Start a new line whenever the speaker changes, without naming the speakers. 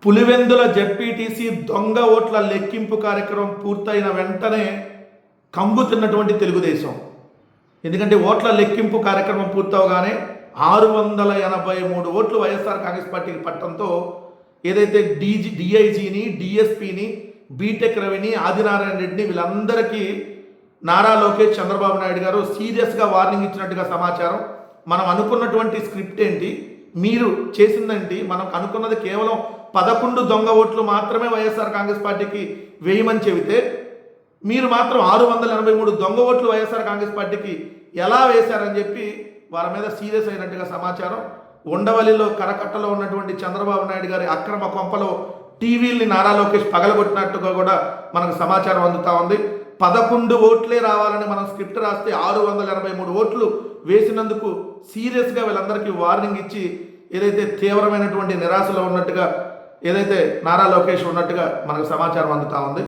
Pulivendula ZPTC దొంగ ఓట్ల లెక్కింపు కార్యక్రమం పూర్తయిన వెంటనే కంగుతున్నటువంటి తెలుగుదేశం. ఎందుకంటే ఓట్ల లెక్కింపు కార్యక్రమం పూర్తవగానే 683 ఓట్లు వైఎస్ఆర్ కాంగ్రెస్ పార్టీకి పట్టడంతో ఏదైతే డిఐజీని, డిఎస్పీని, బీటెక్ రవిని, ఆదినారాయణ రెడ్డిని వీళ్ళందరికీ నారా లోకేష్, చంద్రబాబు నాయుడు గారు సీరియస్గా వార్నింగ్ ఇచ్చినట్టుగా సమాచారం. మనం అనుకున్నటువంటి స్క్రిప్ట్ ఏంటి, మీరు చేసిందేంటి, మనం అనుకున్నది కేవలం 11 దొంగ ఓట్లు మాత్రమే వైఎస్ఆర్ కాంగ్రెస్ పార్టీకి వేయమని చెబితే మీరు మాత్రం 683 దొంగ ఓట్లు వైఎస్ఆర్ కాంగ్రెస్ పార్టీకి ఎలా వేశారని చెప్పి వారి మీద సీరియస్ అయినట్టుగా సమాచారం. ఉండవల్లిలో కరకట్టలో ఉన్నటువంటి చంద్రబాబు నాయుడు గారి అక్రమ కొంపలో టీవీల్ని నారా లోకేష్ పగలగొట్టినట్టుగా కూడా మనకు సమాచారం అందుతూ ఉంది. 11 ఓట్లే రావాలని మనం స్క్రిప్ట్ రాస్తే 683 ఓట్లు వేసినందుకు సీరియస్గా వీళ్ళందరికీ వార్నింగ్ ఇచ్చి ఏదైతే తీవ్రమైనటువంటి నిరాశలో ఉన్నట్టుగా ఏదైతే నారా లోకేష్ ఉన్నట్టుగా మనకు సమాచారం అందుతూ ఉంది.